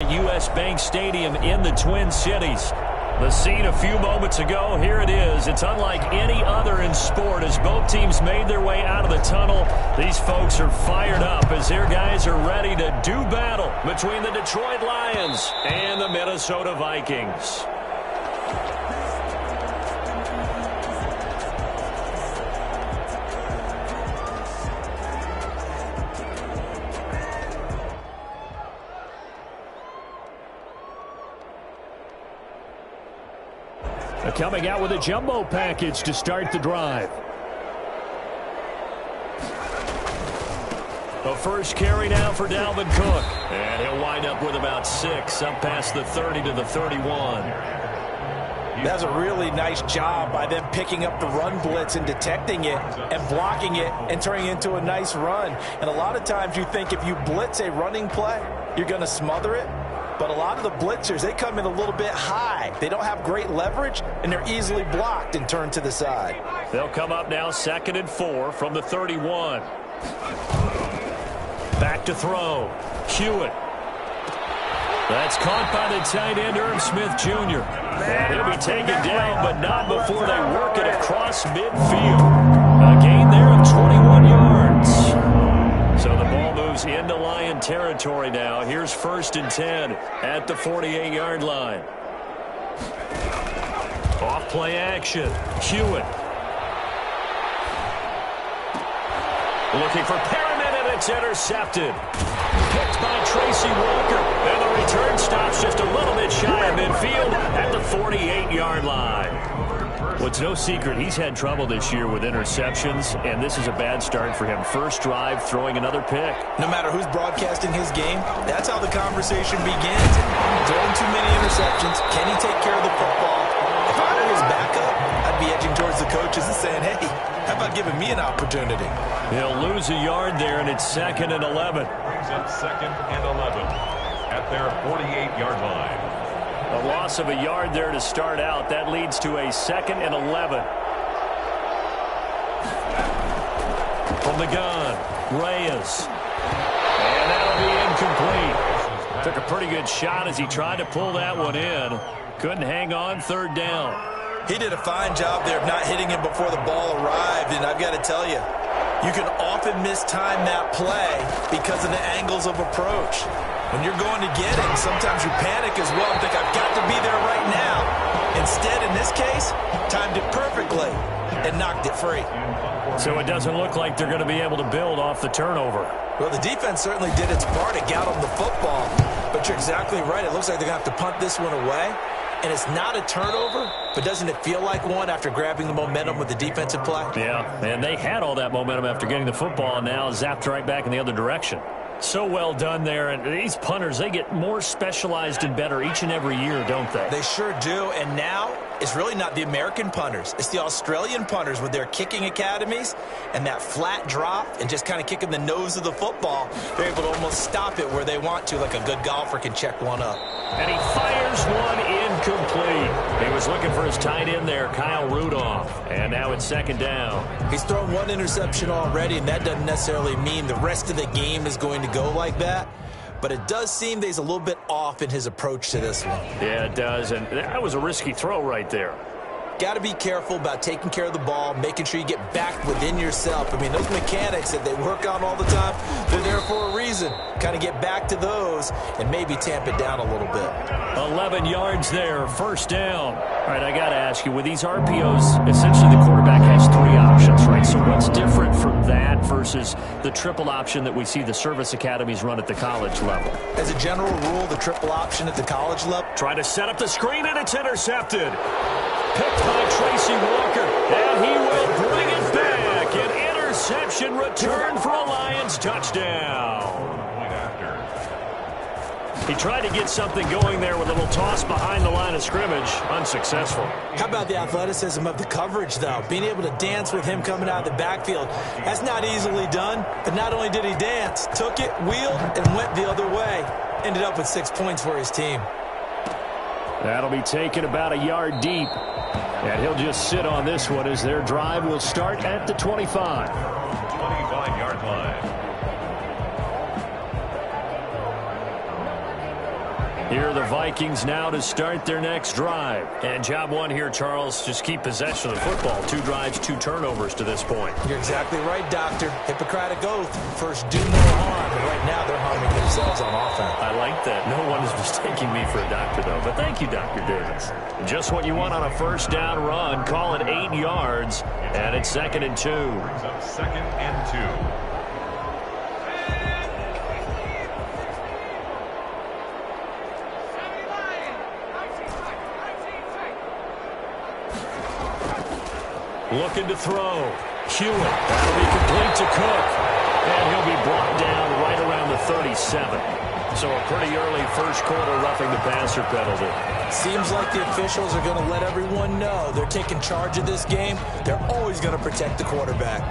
U.S. Bank Stadium in the Twin Cities. The scene a few moments ago, here it is. It's unlike any other in sport as both teams made their way out of the tunnel. These folks are fired up as their guys are ready to do battle between the Detroit Lions and the Minnesota Vikings. Coming out with a jumbo package to start the drive. The first carry now for Dalvin Cook. And he'll wind up with about 6, up past the 30 to the 31. That's a really nice job by them picking up the run blitz and detecting it and blocking it and turning it into a nice run. And a lot of times you think if you blitz a running play, you're going to smother it. But a lot of the blitzers, they come in a little bit high. They don't have great leverage, and they're easily blocked and turned to the side. They'll come up now 2nd and 4 from the 31. Back to throw. Hewitt. That's caught by the tight end, Irv Smith Jr. And he'll be taken down, but not before they work it across midfield. A gain there of 21 yards. So the ball moves into Lion territory now. Here's 1st and 10 at the 48-yard line. Off play action. Hewitt. Looking for Perriman, and it's intercepted. Picked by Tracy Walker. And the return stops just a little bit shy of midfield at the 48-yard line. Well, it's no secret he's had trouble this year with interceptions, and this is a bad start for him. First drive, throwing another pick. No matter who's broadcasting his game, that's how the conversation begins. Throwing too many interceptions. Can he take care of the football? If I were his backup, I'd be edging towards the coaches and saying, hey, how about giving me an opportunity? He'll lose a yard there, and it's 2nd and 11. Brings up 2nd and 11 at their 48-yard line. A loss of a yard there to start out. That leads to a 2nd and 11. From the gun, Reyes. And that'll be incomplete. Took a pretty good shot as he tried to pull that one in. Couldn't hang on, 3rd down. He did a fine job there of not hitting him before the ball arrived, and I've got to tell you, you can often mistime that play because of the angles of approach. When you're going to get him, sometimes you panic as well and think, I've got to be there right now. Instead, in this case, timed it perfectly and knocked it free. So it doesn't look like they're going to be able to build off the turnover. Well, the defense certainly did its part to get them the football. But you're exactly right. It looks like they're going to have to punt this one away. And it's not a turnover, but doesn't it feel like one after grabbing the momentum with the defensive play? Yeah, and they had all that momentum after getting the football, and now zapped right back in the other direction. So well done there, and these punters, they get more specialized and better each and every year, don't they? They sure do, and now it's really not the American punters. It's the Australian punters with their kicking academies and that flat drop and just kind of kicking the nose of the football. They're able to almost stop it where they want to, like a good golfer can check one up. And he fires one incomplete. He was looking for his tight end there, Kyle Rudolph, and now it's 2nd down. He's thrown one interception already, and that doesn't necessarily mean the rest of the game is going to go like that. But it does seem that he's a little bit off in his approach to this one. Yeah, it does, and that was a risky throw right there. Got to be careful about taking care of the ball, making sure you get back within yourself. I mean, those mechanics that they work on all the time, they're there for a reason. Kind of get back to those and maybe tamp it down a little bit. 11 yards there, 1st down. All right, I got to ask you, with these RPOs, essentially the quarterback has 3 options, right? So what's different from that versus the triple option that we see the service academies run at the college level? As a general rule, the triple option at the college level. Trying to set up the screen, and it's intercepted. Picked by Tracy Walker, and he will bring it back. An interception return for a Lions touchdown. He tried to get something going there with a little toss behind the line of scrimmage. Unsuccessful. How about the athleticism of the coverage, though? Being able to dance with him coming out of the backfield. That's not easily done. But not only did he dance, took it, wheeled, and went the other way. Ended up with 6 points for his team. That'll be taken about a yard deep. And he'll just sit on this one as their drive will start at the 25. 25-yard line. Here are the Vikings now to start their next drive. And job one here, Charles, just keep possession of the football. 2 drives, 2 turnovers to this point. You're exactly right, Doctor. Hippocratic oath. First, do no harm. But right now, they're harming themselves on offense. I like that. No one is mistaking me for a doctor, though. But thank you, Dr. Davis. Just what you want on a first down run. Call it 8 yards. And it's 2nd and 2. Brings up 2nd and 2. Looking to throw. Hewitt. That'll be complete to Cook. And he'll be brought down right around the 37. So a pretty early first quarter roughing the passer penalty. Seems like the officials are going to let everyone know they're taking charge of this game. They're always going to protect the quarterback.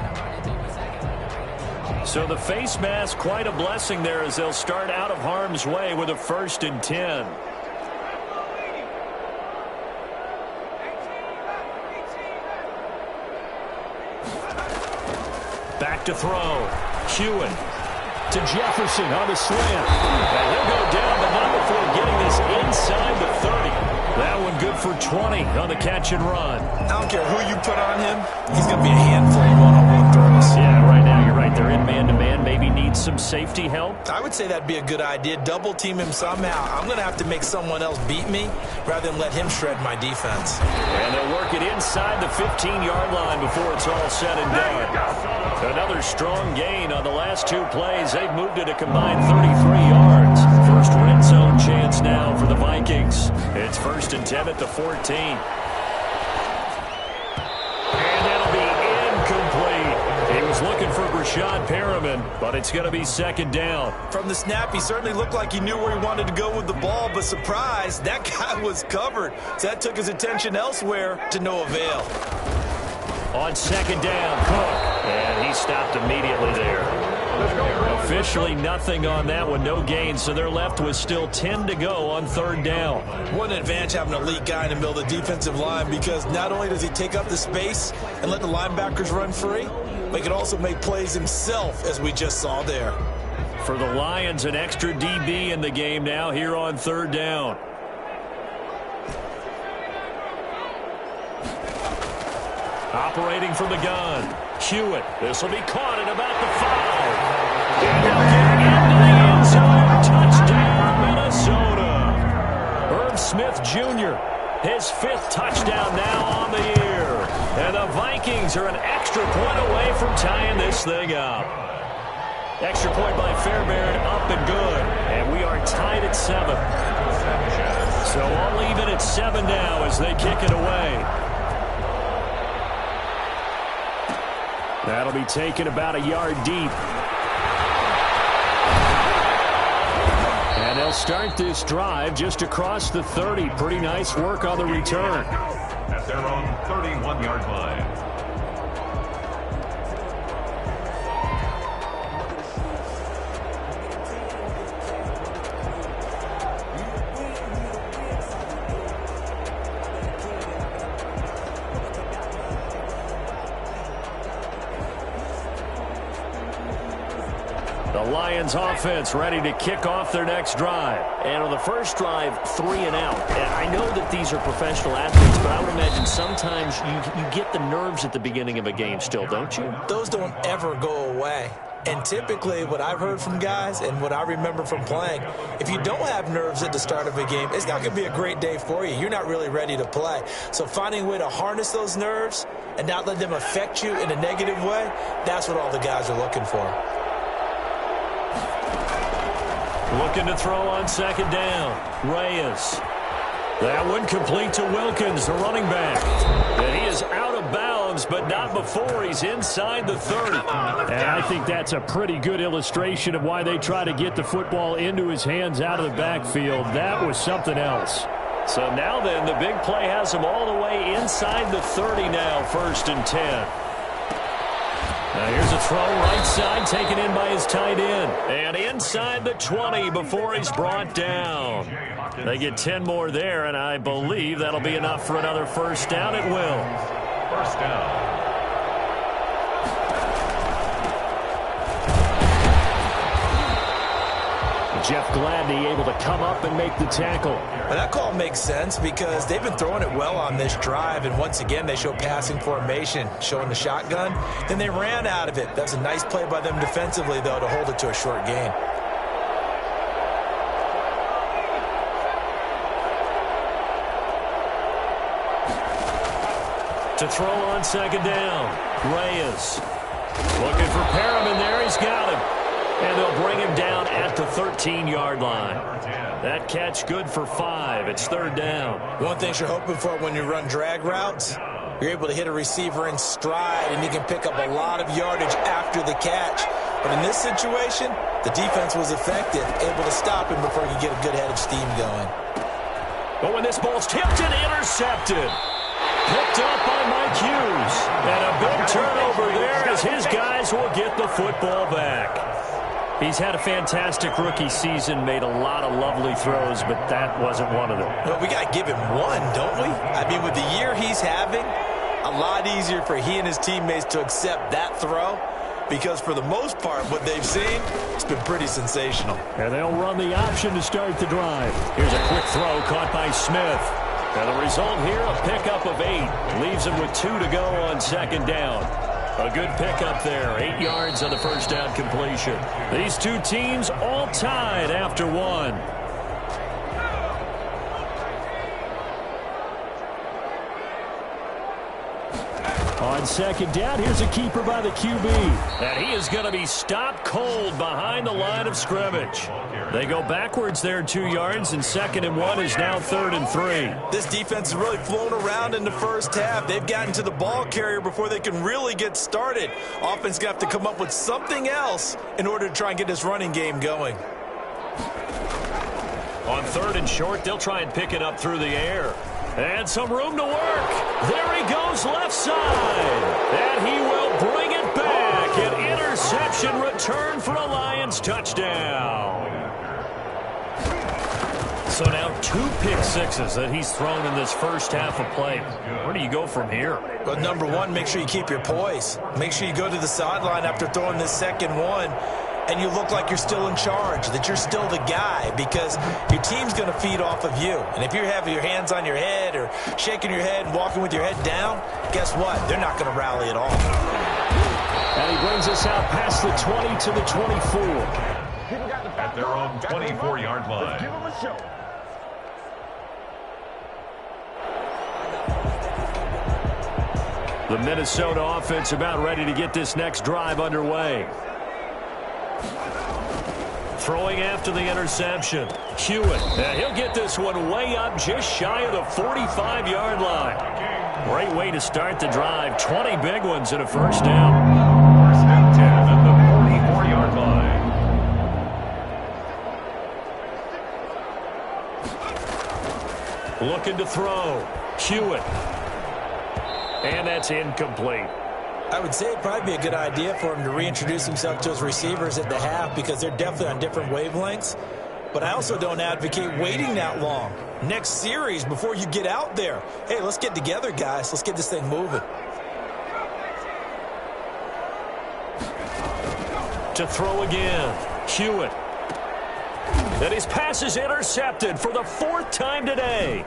So the face mask, quite a blessing there as they'll start out of harm's way with a 1st and 10. Back to throw. Hewitt to Jefferson on the slant. And he'll go down, but not before getting this inside the 30. That one good for 20 on the catch and run. I don't care who you put on him. He's going to be a handful of one-on-one throws. Yeah, right now you're right. They're in man-to-man. Maybe needs some safety help. I would say that'd be a good idea. Double team him somehow. I'm going to have to make someone else beat me rather than let him shred my defense. And they'll work it inside the 15-yard line before it's all said and done. Another strong gain on the last 2 plays. They've moved it a combined 33 yards. First red zone chance now for the Vikings. It's 1st and 10 at the 14. And it'll be incomplete. He was looking for Brashad Perriman, but it's going to be 2nd down. From the snap, he certainly looked like he knew where he wanted to go with the ball, but surprise, that guy was covered. So that took his attention elsewhere to no avail. On 2nd down, Cook. And he stopped immediately there. Officially nothing on that one, no gain, so they're left with still 10 to go on 3rd down. What an advantage having an elite guy in the middle of the defensive line, because not only does he take up the space and let the linebackers run free, but he can also make plays himself, as we just saw there. For the Lions, an extra DB in the game now here on 3rd down. Operating from the gun, Hewitt. This will be caught at about the 5. And they'll get into the end zone. Touchdown, Minnesota. Irv Smith Jr., his 5th touchdown now on the year. And the Vikings are an extra point away from tying this thing up. Extra point by Fairbairn, up and good. And we are tied at 7. So all even at 7 now as they kick it away. That'll be taken about a yard deep. And they'll start this drive just across the 30. Pretty nice work on the return. At their own 31-yard line. The Lions offense ready to kick off their next drive. And on the first drive, 3 and out. And I know that these are professional athletes, but I would imagine sometimes you get the nerves at the beginning of a game still, don't you? Those don't ever go away. And typically what I've heard from guys and what I remember from playing, if you don't have nerves at the start of a game, it's not going to be a great day for you. You're not really ready to play. So finding a way to harness those nerves and not let them affect you in a negative way, that's what all the guys are looking for. Looking to throw on 2nd down. Reyes. That one complete to Wilkins, the running back. And he is out of bounds, but not before he's inside the 30. And I think that's a pretty good illustration of why they try to get the football into his hands out of the backfield. That was something else. So now then, the big play has him all the way inside the 30 now, 1st and 10. Now here's a throw right side taken in by his tight end. And inside the 20 before he's brought down. They get 10 more there, and I believe that'll be enough for another 1st down. It will. 1st down. Jeff Gladney able to come up and make the tackle. Well, that call makes sense because they've been throwing it well on this drive, and once again they show passing formation, showing the shotgun. Then they ran out of it. That's a nice play by them defensively, though, to hold it to a short gain. To throw on second down, Reyes. Looking for Perriman there. He's got him. And they'll bring him down at the 13-yard line. That catch good for 5. It's third down. One thing you're hoping for when you run drag routes, you're able to hit a receiver in stride, and you can pick up a lot of yardage after the catch. But in this situation, the defense was effective, able to stop him before you get a good head of steam going. But when this ball's tipped and intercepted. Picked up by Mike Hughes. And a big turnover there as his guys will get the football back. He's had a fantastic rookie season, made a lot of lovely throws, but that wasn't one of them. Well, we got to give him one, don't we? I mean, with the year he's having, a lot easier for he and his teammates to accept that throw because for the most part, what they've seen, it's been pretty sensational. And they'll run the option to start the drive. Here's a quick throw caught by Smith. And the result here, a pickup of 8. Leaves him with 2 to go on second down. A good pickup there. 8 yards on the first down completion. These two teams all tied after 1. On second down, here's a keeper by the QB. And he is going to be stopped cold behind the line of scrimmage. They go backwards there 2 yards, and 2nd and 1 is now 3rd and 3. This defense has really flown around in the first half. They've gotten to the ball carrier before they can really get started. Offense got to come up with something else in order to try and get this running game going. On 3rd and short, they'll try and pick it up through the air. And some room to work. There he goes left side. And he will bring it back. An interception return for a Lions touchdown. So now 2 pick sixes that he's thrown in this first half of play. Where do you go from here? But number one, make sure you keep your poise. Make sure you go to the sideline after throwing this second one, and you look like you're still in charge, that you're still the guy, because your team's going to feed off of you. And if you're having your hands on your head or shaking your head and walking with your head down, guess what? They're not going to rally at all. And he brings us out past the 20 to the 24. At their own 24-yard line. Give them a show. The Minnesota offense about ready to get this next drive underway. Throwing after the interception. Hewitt. He'll get this one way up just shy of the 45-yard line. Great way to start the drive. 20 big ones in a first down. First and 10 at the 44-yard line. Looking to throw. Hewitt. And that's incomplete. I would say it'd probably be a good idea for him to reintroduce himself to his receivers at the half because they're definitely on different wavelengths. But I also don't advocate waiting that long. Next series, before you get out there, hey, let's get together, guys. Let's get this thing moving. To throw again. Hewitt. And his pass is intercepted for the 4th time today.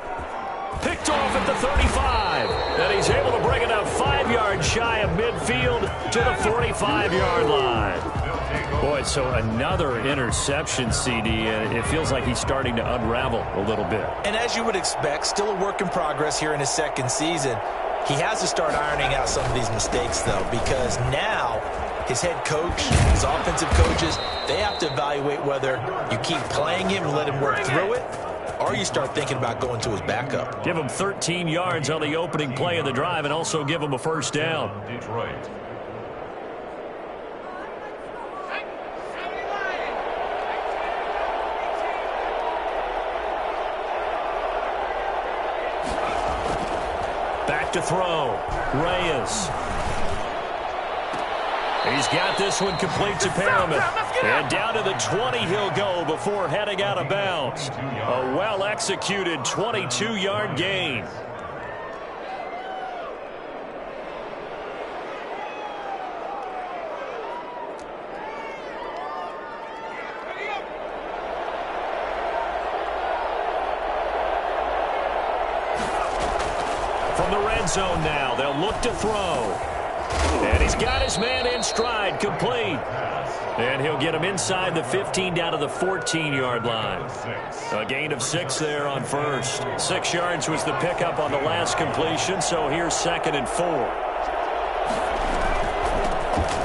Picked off at the 35. And he's able to bring it up 5 yards shy of midfield to the 45-yard line. Boy, so another interception, CD, and it feels like he's starting to unravel a little bit. And as you would expect, still a work in progress here in his second season. He has to start ironing out some of these mistakes, though, because now his head coach, his offensive coaches, they have to evaluate whether you keep playing him and let him work through it, or you start thinking about going to his backup. Give him 13 yards on the opening play of the drive and also give him a first down. Detroit. Back to throw. Reyes. He's got this one complete to Perriman. And down to the 20 he'll go before heading out of bounds. A well-executed 22-yard gain. From the red zone now, they'll look to throw. And he's got his man in stride, complete. And he'll get him inside the 15 down to the 14-yard line. A gain of 6 there on first. 6 yards was the pickup on the last completion, so here's 2nd and 4.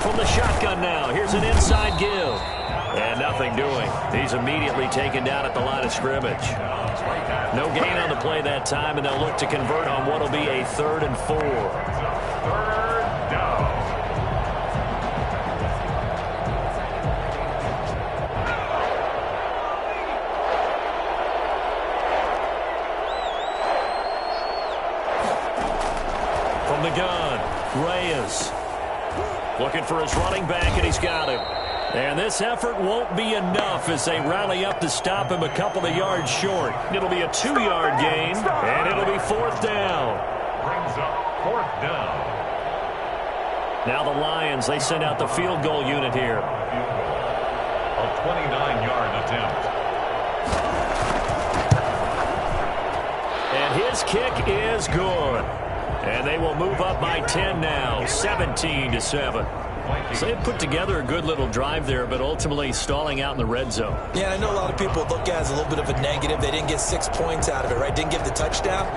From the shotgun now, here's an inside give. And nothing doing. He's immediately taken down at the line of scrimmage. No gain on the play that time, and they'll look to convert on what will be a 3rd and 4. 3rd down. From the gun, Reyes. Looking for his running back, and he's got him. And this effort won't be enough as they rally up to stop him a couple of yards short. It'll be a 2-yard gain, and it'll be 4th down. Brings up 4th down. Now the Lions, they send out the field goal unit here. A 29-yard attempt. And his kick is good. And they will move up by 10 now, 17-7. So they put together a good little drive there, but ultimately stalling out in the red zone. Yeah, I know a lot of people look at it as a little bit of a negative. They didn't get 6 points out of it, right? Didn't get the touchdown.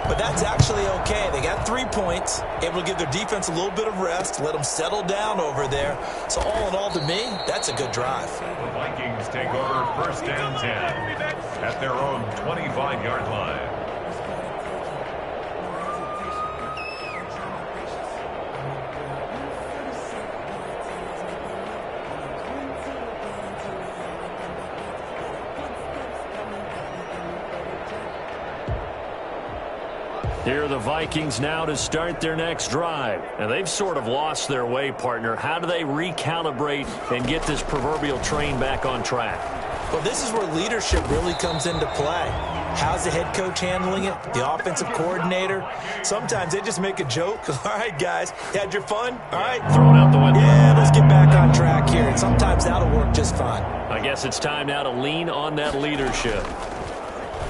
But that's actually okay. They got 3 points, able to give their defense a little bit of rest, let them settle down over there. So all in all, to me, that's a good drive. The Vikings take over 1st and 10 at their own 25-yard line. Here are the Vikings now to start their next drive. And they've sort of lost their way, partner. How do they recalibrate and get this proverbial train back on track? Well, this is where leadership really comes into play. How's the head coach handling it? The offensive coordinator? Sometimes they just make a joke. All right, guys, you had your fun? All right. Throw it out the window. Yeah, let's get back on track here. And sometimes that'll work just fine. I guess it's time now to lean on that leadership.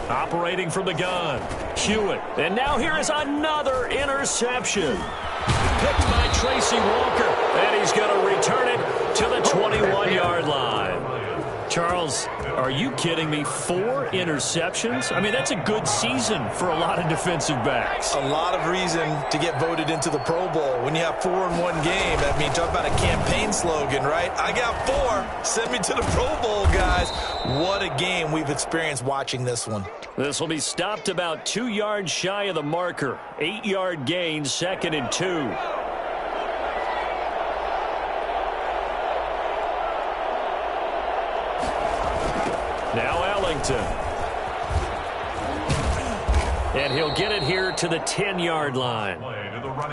Operating from the gun, Hewitt. And now here is another interception. Picked by Tracy Walker. And he's going to return it to the 21-yard line. Charles, are you kidding me? 4 interceptions? I mean, that's a good season for a lot of defensive backs. A lot of reason to get voted into the Pro Bowl. When you have 4 in one game, I mean, talk about a campaign slogan, right? I got 4. Send me to the Pro Bowl, guys. What a game we've experienced watching this one. This will be stopped about 2 yards shy of the marker. 8-yard gain, 2nd and 2. Now Ellington. And he'll get it here to the 10-yard line.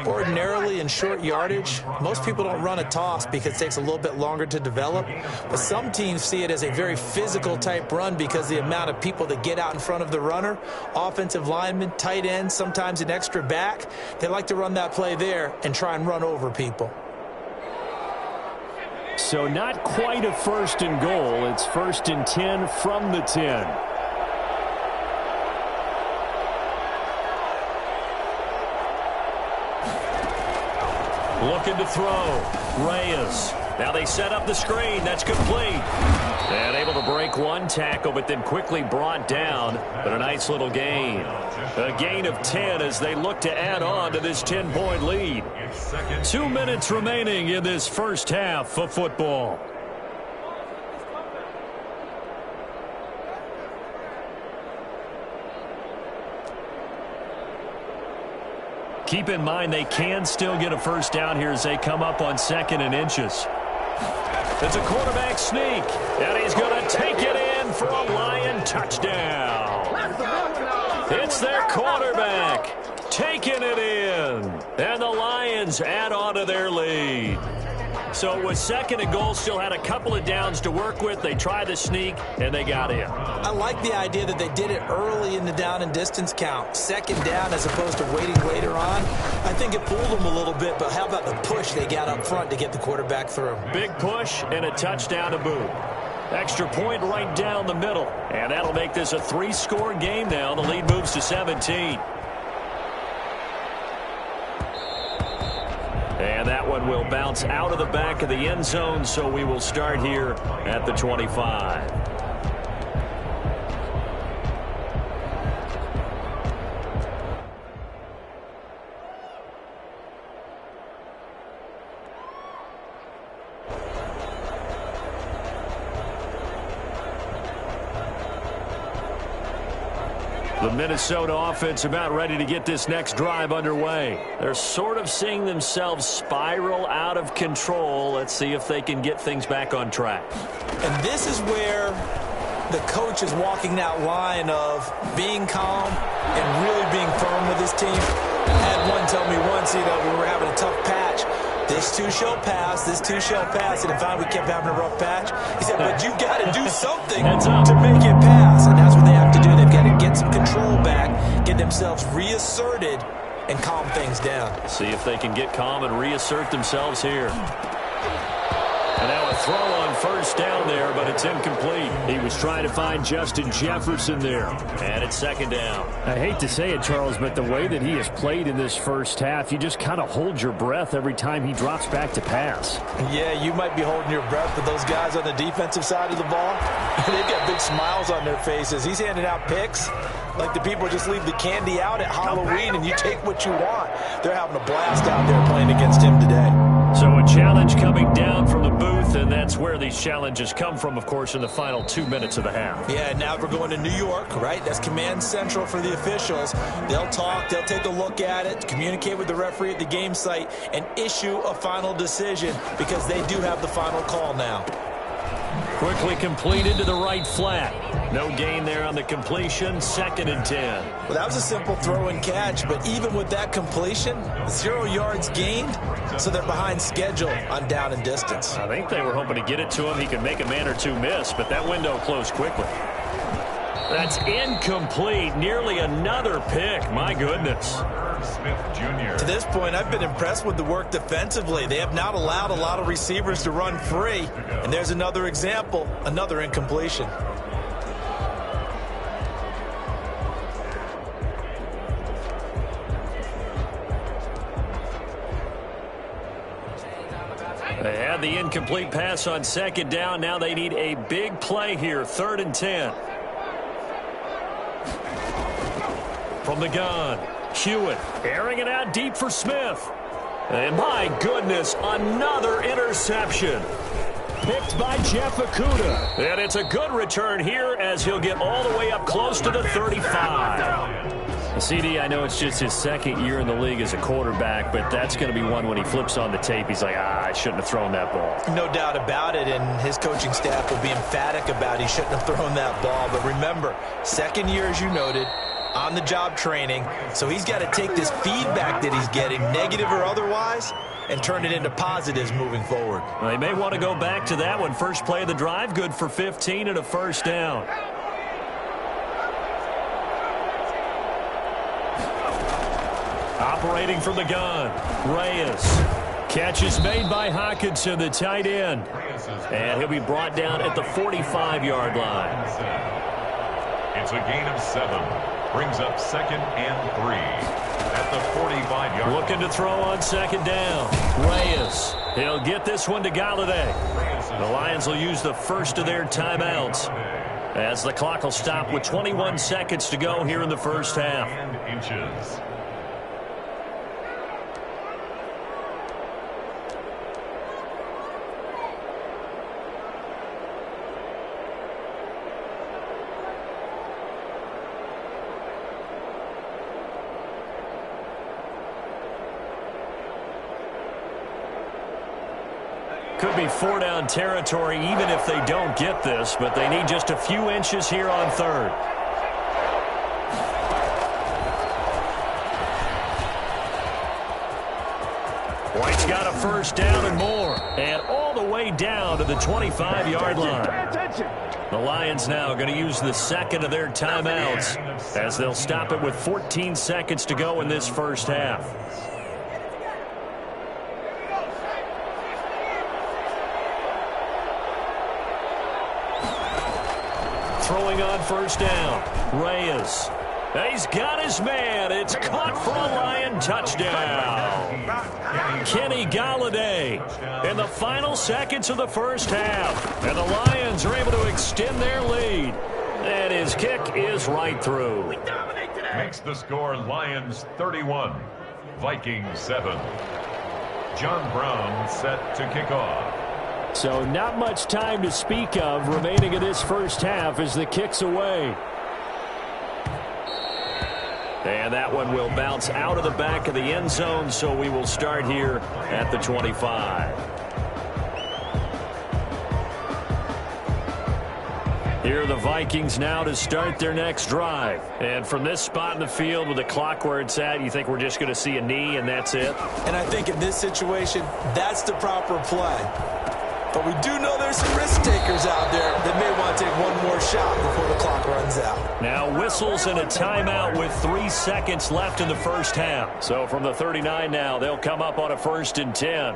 Ordinarily in short yardage, most people don't run a toss because it takes a little bit longer to develop. But some teams see it as a very physical type run because the amount of people that get out in front of the runner, offensive linemen, tight ends, sometimes an extra back, they like to run that play there and try and run over people. So not quite a 1st and goal. It's 1st and 10 from the 10. Looking to throw. Reyes. Now they set up the screen. That's complete. And able to break one tackle, but then quickly brought down. But a nice little gain. A gain of 10 as they look to add on to this 10-point lead. 2 minutes remaining in this first half of football. Keep in mind they can still get a first down here as they come up on 2nd and inches. It's a quarterback sneak, and he's going to take it in for a Lion touchdown. It's their quarterback taking it in, and the Lions add on to their lead. So it was 2nd and goal, still had a couple of downs to work with. They tried the sneak, and they got in. I like the idea that they did it early in the down and distance count. 2nd down as opposed to waiting later on. I think it fooled them a little bit, but how about the push they got up front to get the quarterback through? Big push and a touchdown to boot. Extra point right down the middle. And that'll make this a 3-score game now. The lead moves to 17. And that one will bounce out of the back of the end zone, so we will start here at the 25. The Minnesota offense about ready to get this next drive underway. They're sort of seeing themselves spiral out of control. Let's see if they can get things back on track. And this is where the coach is walking that line of being calm and really being firm with his team. I had one tell me once, we were having a tough patch. This too shall pass, this too shall pass. And if we kept having a rough patch, he said, but you got to do something to make it pass. And that's what they have to do. They've got to get some control back, get themselves reasserted, and calm things down. See if they can get calm and reassert themselves here. And now a throw on first down there, but it's incomplete. He was trying to find Justin Jefferson there. And it's second down. I hate to say it, Charles, but the way that he has played in this first half, you just kind of hold your breath every time he drops back to pass. Yeah, you might be holding your breath, but those guys on the defensive side of the ball, they've got big smiles on their faces. He's handing out picks like the people just leave the candy out at Halloween and you take what you want. They're having a blast out there playing against him today. So a challenge coming down from the booth, and that's where these challenges come from, of course, in the final 2 minutes of the half. Yeah, now we're going to New York, right? That's command central for the officials. They'll talk, they'll take a look at it, communicate with the referee at the game site, and issue a final decision because they do have the final call now. Quickly completed to the right flat. No gain there on the completion. 2nd and 10. Well, that was a simple throw and catch, but even with that completion, 0 yards gained, so they're behind schedule on down and distance. I think they were hoping to get it to him. He could make a man or two miss, but that window closed quickly. That's incomplete. Nearly another pick. My goodness. Smith Jr. To this point, I've been impressed with the work defensively. They have not allowed a lot of receivers to run free. And there's another example, another incompletion. They had the incomplete pass on 2nd down. Now they need a big play here. 3rd and 10. From the gun, Hewitt airing it out deep for Smith. And my goodness, another interception. Picked by Jeff Okudah. And it's a good return here as he'll get all the way up close to the 35. CD, I know it's just his 2nd year in the league as a quarterback, but that's going to be one when he flips on the tape. He's like, I shouldn't have thrown that ball. No doubt about it, and his coaching staff will be emphatic about he shouldn't have thrown that ball. But remember, 2nd year, as you noted, on-the-job training, so he's got to take this feedback that he's getting, negative or otherwise, and turn it into positives moving forward. Well, they may want to go back to that one. First play of the drive, good for 15 and a first down. Operating from the gun, Reyes. Catch is made by Hockenson, the tight end. And he'll be brought down at the 45-yard line. It's a gain of 7. Brings up 2nd and 3 at the 45-yard line. Looking to throw on 2nd down. Reyes. He'll get this one to Galladay. The Lions will use the first of their timeouts as the clock will stop with 21 seconds to go here in the first half. Inches. Could be 4-down territory even if they don't get this, but they need just a few inches here on 3rd. White's got a first down and more, and all the way down to the 25-yard line. The Lions now going to use the 2nd of their timeouts as they'll stop it with 14 seconds to go in this first half. Throwing on first down, Reyes. He's got his man. It's caught for a Lion touchdown. Kenny Golladay in the final seconds of the first half. And the Lions are able to extend their lead. And his kick is right through. Makes the score Lions 31, Vikings 7. John Brown set to kick off. So not much time to speak of remaining in this first half as the kick's away. And that one will bounce out of the back of the end zone, so we will start here at the 25. Here are the Vikings now to start their next drive. And from this spot in the field with the clock where it's at, you think we're just going to see a knee and that's it? And I think in this situation, that's the proper play. But we do know there's some risk takers out there that may want to take one more shot before the clock runs out. Now whistles and a timeout with 3 seconds left in the first half. So from the 39 now, they'll come up on a 1st and 10.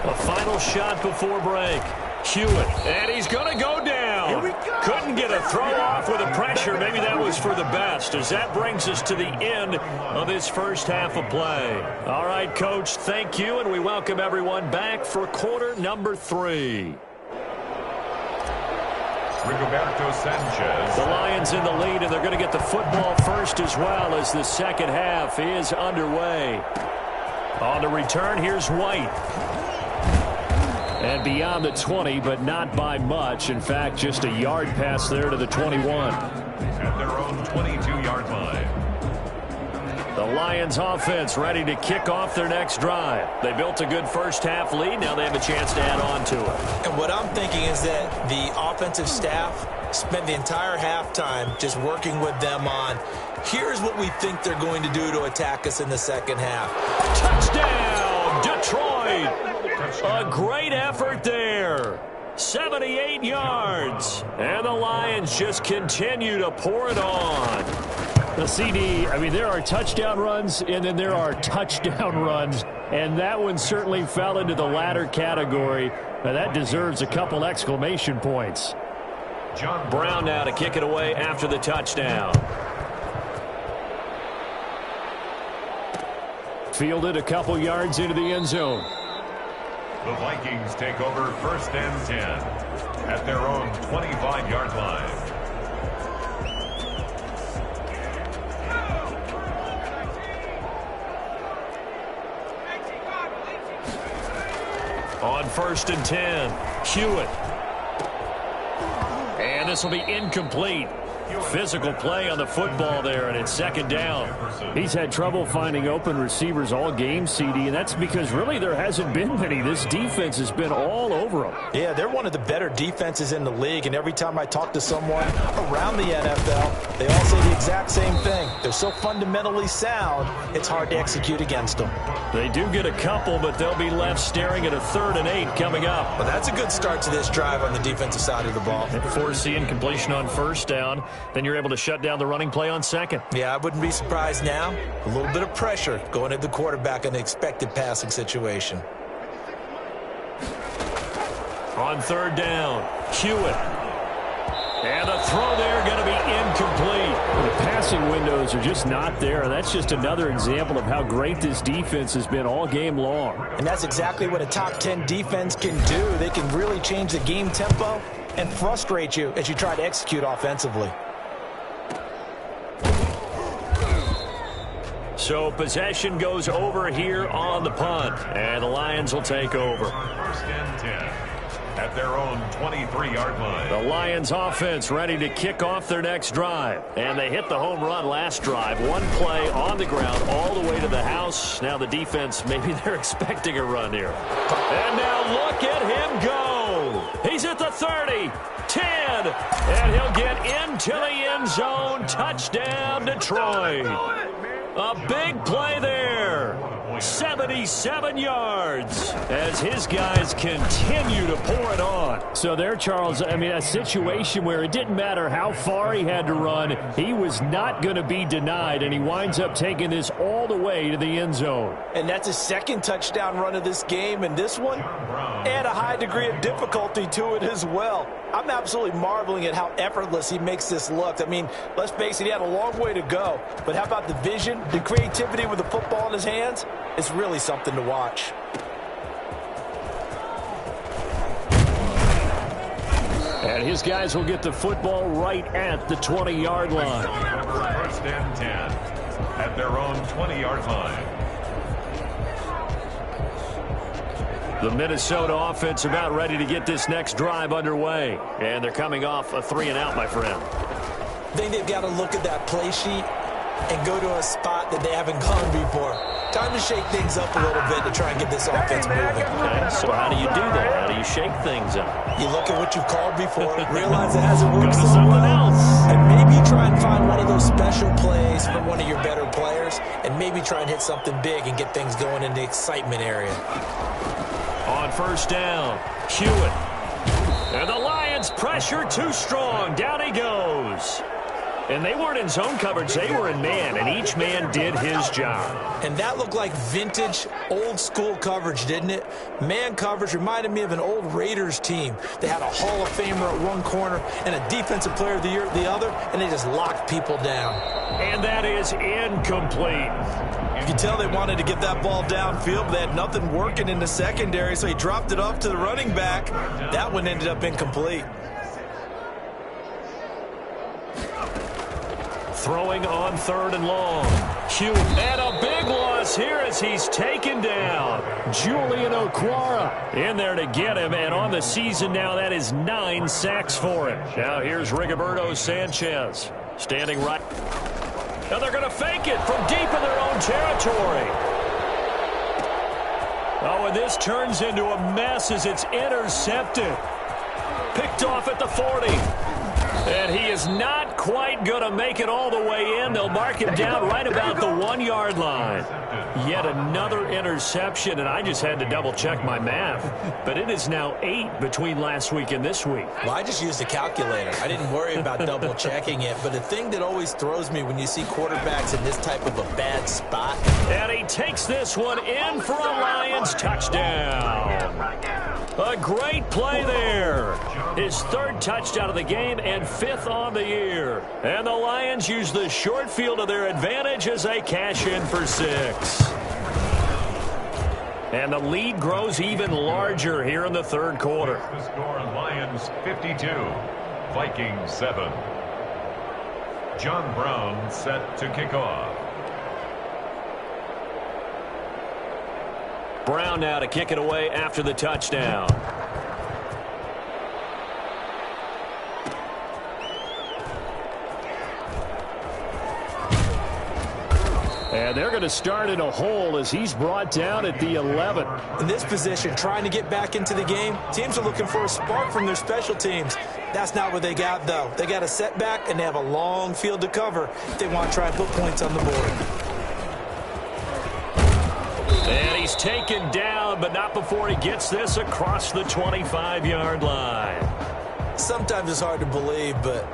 A final shot before break. Hewitt, and he's going to go down. Couldn't get a throw off with the pressure. Maybe that was for the best, as that brings us to the end of this first half of play. All right, Coach, thank you, and we welcome everyone back for quarter number 3. Rigoberto Sanchez. The Lions in the lead, and they're going to get the football first as well as the second half is underway. On the return, here's White. And beyond the 20, but not by much. In fact, just a yard pass there to the 21. At their own 22-yard line. The Lions offense ready to kick off their next drive. They built a good first half lead. Now they have a chance to add on to it. And what I'm thinking is that the offensive staff spent the entire halftime just working with them on, here's what we think they're going to do to attack us in the second half. Touchdown, Detroit! A great effort there. 78 yards. And the Lions just continue to pour it on. The CD, I mean, there are touchdown runs, and then there are touchdown runs. And that one certainly fell into the latter category. Now, that deserves a couple exclamation points. John Brown now to kick it away after the touchdown. Fielded a couple yards into the end zone. The Vikings take over 1st and 10 at their own 25-yard line. On 1st and 10, Hewitt. And this will be incomplete. Physical play on the football there, and it's 2nd down. He's had trouble finding open receivers all game, CD, and that's because really there hasn't been many. This defense has been all over them. Yeah, they're one of the better defenses in the league, and every time I talk to someone around the NFL, they all say the exact same thing. They're so fundamentally sound, it's hard to execute against them. They do get a couple, but they'll be left staring at a 3rd and 8 coming up. Well, that's a good start to this drive on the defensive side of the ball. Forcing completion on 1st down. Then you're able to shut down the running play on 2nd. Yeah, I wouldn't be surprised now. A little bit of pressure going at the quarterback in the expected passing situation. On 3rd down, Hewitt. And the throw there going to be incomplete. The passing windows are just not there. That's just another example of how great this defense has been all game long. And that's exactly what a top 10 defense can do. They can really change the game tempo and frustrate you as you try to execute offensively. So possession goes over here on the punt, and the Lions will take over. 1st and 10 at their own 23-yard line. The Lions offense ready to kick off their next drive. And they hit the home run last drive. One play on the ground all the way to the house. Now the defense, maybe they're expecting a run here. And now look at him go. He's at the 30, 10, and he'll get into the end zone. Touchdown, Detroit. A big play there. 77 yards as his guys continue to pour it on. So there, Charles, I mean, a situation where it didn't matter how far he had to run, he was not going to be denied, and he winds up taking this all the way to the end zone. And that's his 2nd touchdown run of this game, and this one, add a high degree of difficulty to it as well. I'm absolutely marveling at how effortless he makes this look. I mean, let's face it, he had a long way to go. But how about the vision, the creativity with the football in his hands? It's really something to watch. And his guys will get the football right at the 20-yard line. First and 10 at their own 20-yard line. The Minnesota offense about ready to get this next drive underway. And they're coming off a 3-and-out, my friend. I think they've got to look at that play sheet and go to a spot that they haven't gone before. Time to shake things up a little bit to try and get this offense moving. Okay, so how do you do that? How do you shake things up? You look at what you've called before, realize it hasn't worked so something well, else. and maybe try and find one of those special plays from one of your better players, and maybe try and hit something big and get things going in the excitement area. On first down, Hewitt. And the Lions pressure too strong. Down he goes. And they weren't in zone coverage. They were in man, and each man did his job. And that looked like vintage, old-school coverage, didn't it? Man coverage reminded me of an old Raiders team. They had a Hall of Famer at one corner and a Defensive Player of the Year at the other, and they just locked people down. And that is incomplete. You can tell they wanted to get that ball downfield, but they had nothing working in the secondary, so he dropped it off to the running back. That one ended up incomplete. Throwing on third and long. Hewitt. And a big loss here as he's taken down. Julian Okwara in there to get him. And on the season now, that is 9 sacks for him. Now here's Rigoberto Sanchez standing right. Now they're going to fake it from deep in their own territory. Oh, and this turns into a mess as it's intercepted. Picked off at the 40. And he is not quite going to make it all the way in. They'll mark him down right about the 1-yard line. Yet another interception, and I just had to double-check my math. But it is now 8 between last week and this week. Well, I just used a calculator. I didn't worry about double-checking it. But the thing that always throws me when you see quarterbacks in this type of a bad spot. And he takes this one in for a Lions touchdown. A great play there. His 3rd touchdown of the game and 5th on the year. And the Lions use the short field to their advantage as they cash in for 6. And the lead grows even larger here in the 3rd quarter. The score, Lions 52, Vikings 7. John Brown set to kick off. Brown now to kick it away after the touchdown. And they're going to start in a hole as he's brought down at the 11. In this position, trying to get back into the game, teams are looking for a spark from their special teams. That's not what they got, though. They got a setback, and they have a long field to cover if they want to try and put points on the board. And he's taken down, but not before he gets this across the 25-yard line. Sometimes it's hard to believe, but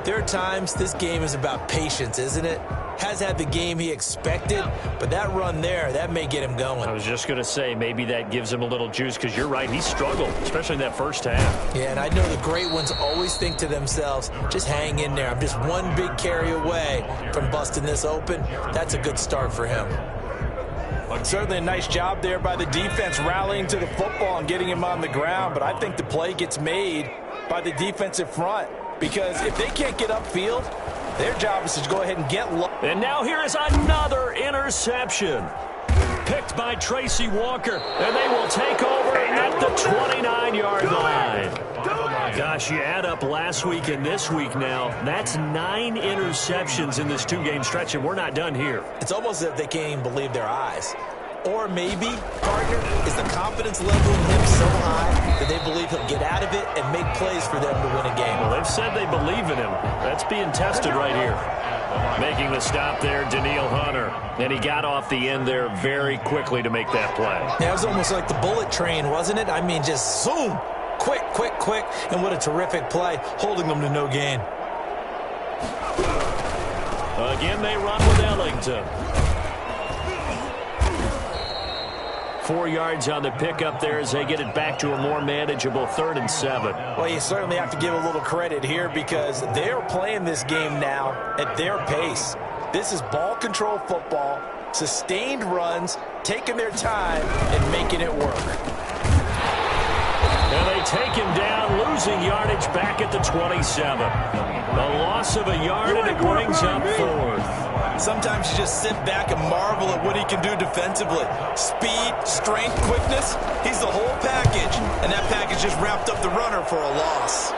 there are times this game is about patience, isn't it? Has had the game he expected, but that run there, that may get him going. I was just going to say, maybe that gives him a little juice, because you're right, he struggled, especially in that first half. Yeah, and I know the great ones always think to themselves, just hang in there. I'm just one big carry away from busting this open. That's a good start for him. Certainly a nice job there by the defense rallying to the football and getting him on the ground, but I think the play gets made by the defensive front, because if they can't get upfield, their job is to go ahead and get low. And now here is another interception. Picked by Tracy Walker, and they will take over at the 29-yard line. Gosh, you add up last week and this week now, that's 9 interceptions in this 2-game stretch, and we're not done here. It's almost as if they can't even believe their eyes. Or maybe, partner, is the confidence level in him so high that they believe he'll get out of it and make plays for them to win a game. Well, they've said they believe in him. That's being tested right here. Making the stop there, Danielle Hunter. And he got off the end there very quickly to make that play. Yeah, it was almost like the bullet train, wasn't it? I mean, just zoom. Quick, quick, quick. And what a terrific play, holding them to no gain. Again, they run with Ellington. 4 yards on the pickup there as they get it back to a more manageable 3rd and 7. Well, you certainly have to give a little credit here because they're playing this game now at their pace. This is ball control football, sustained runs, taking their time and making it work. And they take him down, losing yardage back at the 27. A loss of a yard, and it brings up 4th. Sometimes you just sit back and marvel at what he can do defensively. Speed, strength, quickness, he's the whole package. And that package just wrapped up the runner for a loss.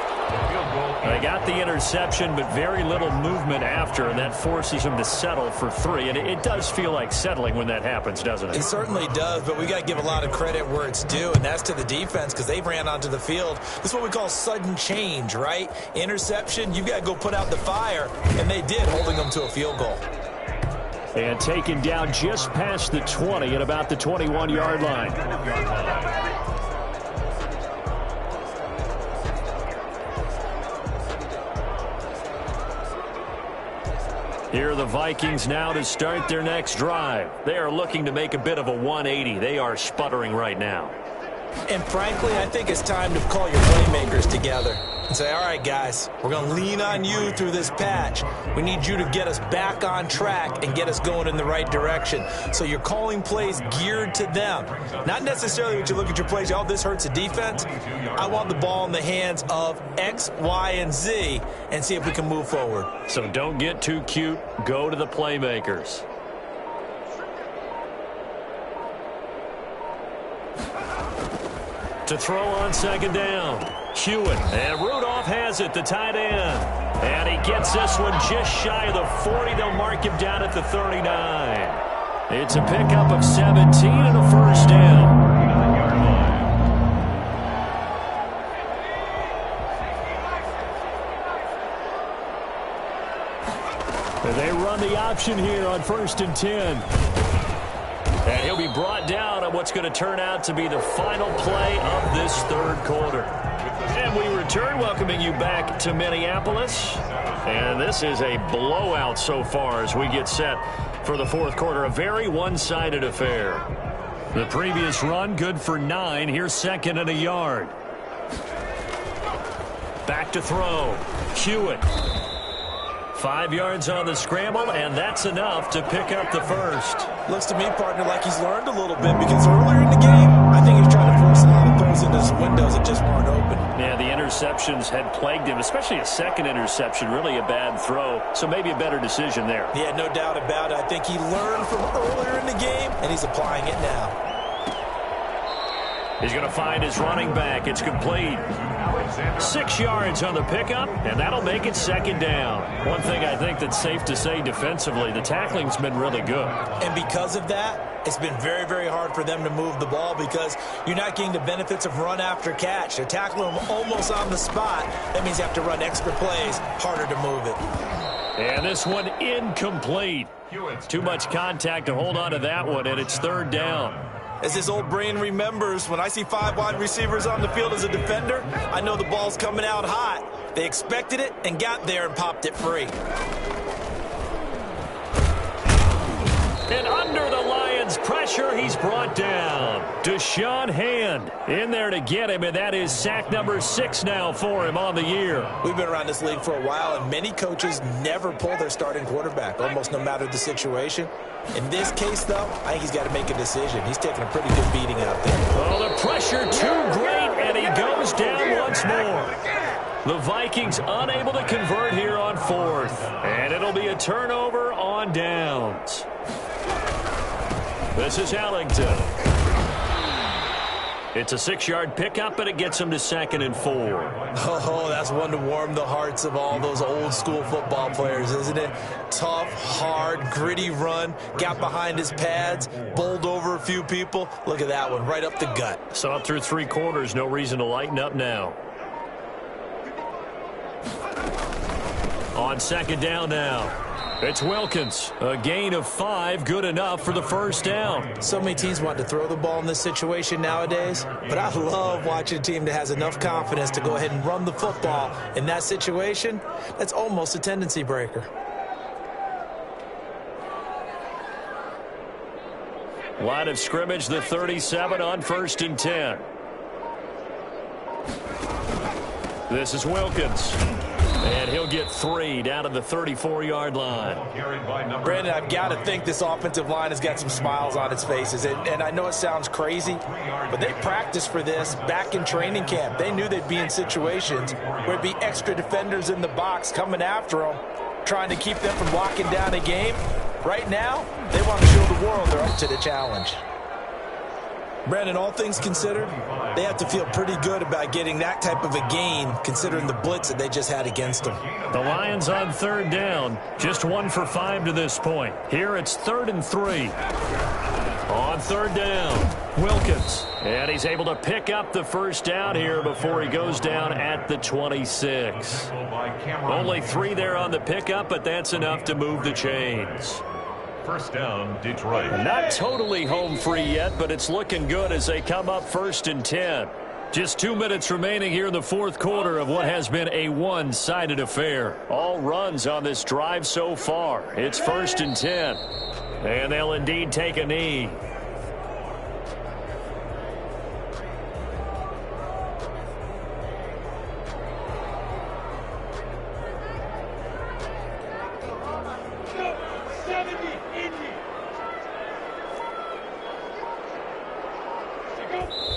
They got the interception, but very little movement after, and that forces them to settle for 3. And it does feel like settling when that happens, doesn't it? It certainly does, but we got to give a lot of credit where it's due, and that's to the defense because they ran onto the field. This is what we call sudden change, right? Interception, you've got to go put out the fire, and they did, holding them to a field goal. And taken down just past the 20 at about the 21-yard line. Here are the Vikings now to start their next drive. They are looking to make a bit of a 180. They are sputtering right now. And frankly, I think it's time to call your playmakers together and say, all right, guys, we're going to lean on you through this patch. We need you to get us back on track and get us going in the right direction. So you're calling plays geared to them. Not necessarily when you look at your plays, oh, this hurts the defense. I want the ball in the hands of X, Y, and Z and see if we can move forward. So don't get too cute. Go to the playmakers. To throw on 2nd down. Hewitt, and Rudolph has it, the tight end. And he gets this one just shy of the 40. They'll mark him down at the 39. It's a pickup of 17 and a 1st down. They run the option here on 1st and 10. And he'll be brought down on what's going to turn out to be the final play of this 3rd quarter. And we return, welcoming you back to Minneapolis. And this is a blowout so far as we get set for the 4th quarter. A very one-sided affair. The previous run, good for 9. Here's 2nd and a yard. Back to throw. Hewitt. 5 yards on the scramble, and that's enough to pick up the 1st. Looks to me, partner, like he's learned a little bit because earlier in the game, I think he was trying to force a lot of throws into some windows that just weren't open. Yeah, the interceptions had plagued him, especially a 2nd interception, really a bad throw. So maybe a better decision there. Yeah, no doubt about it. I think he learned from earlier in the game, and he's applying it now. He's going to find his running back. It's complete. 6 yards on the pickup, and that'll make it 2nd down. One thing I think that's safe to say defensively, the tackling's been really good. And because of that, it's been very, very hard for them to move the ball because you're not getting the benefits of run after catch. They're tackling them almost on the spot. That means you have to run extra plays, harder to move it. And this one incomplete. Too much contact to hold on to that one, and it's 3rd down. As his old brain remembers, when I see 5 wide receivers on the field as a defender, I know the ball's coming out hot. They expected it and got there and popped it free. And under the Lions' pressure, he's brought down. Deshaun Hand in there to get him, and that is sack number 6 now for him on the year. We've been around this league for a while, and many coaches never pull their starting quarterback, almost no matter the situation. In this case, though, I think he's got to make a decision. He's taking a pretty good beating out there. Oh, the pressure too great, and he goes down once more. The Vikings unable to convert here on 4th, and it'll be a turnover on downs. This is Ellington. It's a 6-yard pickup, and it gets him to 2nd and 4. Oh, that's one to warm the hearts of all those old-school football players, isn't it? Tough, hard, gritty run, got behind his pads, bowled over a few people. Look at that one, right up the gut. So up through 3 quarters, no reason to lighten up now. On 2nd down now. It's Wilkins. A gain of 5, good enough for the 1st down. So many teams want to throw the ball in this situation nowadays, but I love watching a team that has enough confidence to go ahead and run the football. In that situation, that's almost a tendency breaker. Line of scrimmage, the 37 on 1st and 10. This is Wilkins. And he'll get 3 down to the 34-yard line. Brandon, I've got to think this offensive line has got some smiles on its faces. And I know it sounds crazy, but they practiced for this back in training camp. They knew they'd be in situations where there'd be extra defenders in the box coming after them, trying to keep them from locking down a game. Right now, they want to show the world they're up to the challenge. Brandon, all things considered, they have to feel pretty good about getting that type of a gain, considering the blitz that they just had against them. The Lions on 3rd down, just 1 for 5 to this point. Here it's 3rd and 3. On 3rd down, Wilkins. And he's able to pick up the first down here before he goes down at the 26. Only 3 there on the pickup, but that's enough to move the chains. First down, Detroit. Not totally home free yet, but it's looking good as they come up 1st and 10. Just 2 minutes remaining here in the 4th quarter of what has been a one-sided affair. All runs on this drive so far. It's 1st and 10. And they'll indeed take a knee.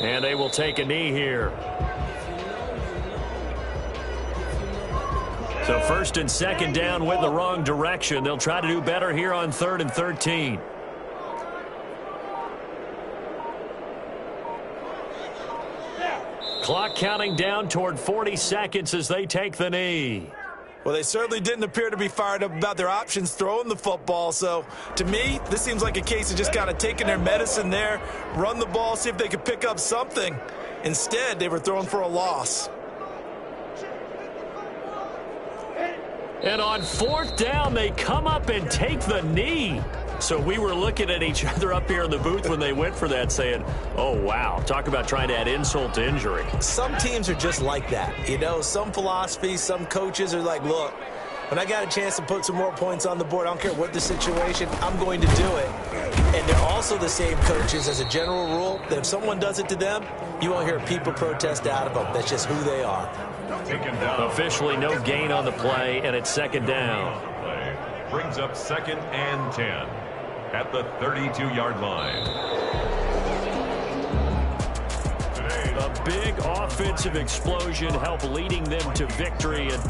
And they will take a knee here. So 1st and 2nd down went the wrong direction. They'll try to do better here on 3rd and 13. Clock counting down toward 40 seconds as they take the knee. Well, they certainly didn't appear to be fired up about their options throwing the football. So, to me, this seems like a case of just kind of taking their medicine there, run the ball, see if they could pick up something. Instead, they were throwing for a loss. And on 4th down, they come up and take the knee. So we were looking at each other up here in the booth when they went for that saying, oh, wow, talk about trying to add insult to injury. Some teams are just like that. You know, some philosophies, some coaches are like, look, when I got a chance to put some more points on the board, I don't care what the situation, I'm going to do it. And they're also the same coaches as a general rule that if someone does it to them, you won't hear people protest out of them. That's just who they are. Officially no gain on the play, and it's 2nd down. Brings up 2nd and 10 at the 32-yard line. A big offensive explosion helped leading them to victory, and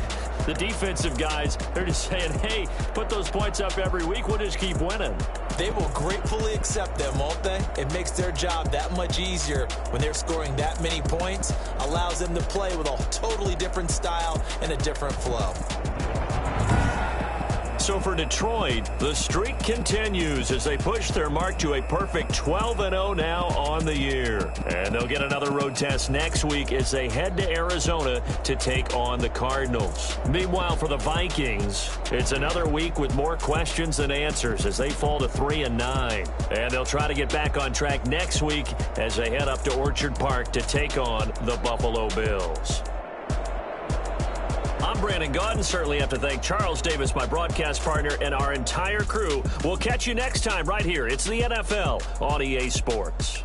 the defensive guys, they're just saying, hey, put those points up every week, we'll just keep winning. They will gratefully accept them, won't they? It makes their job that much easier when they're scoring that many points, allows them to play with a totally different style and a different flow. So for Detroit, the streak continues as they push their mark to a perfect 12-0 now on the year. And they'll get another road test next week as they head to Arizona to take on the Cardinals. Meanwhile, for the Vikings, it's another week with more questions than answers as they fall to 3-9. And they'll try to get back on track next week as they head up to Orchard Park to take on the Buffalo Bills. I'm Brandon Gaudin. Certainly have to thank Charles Davis, my broadcast partner, and our entire crew. We'll catch you next time right here. It's the NFL on EA Sports.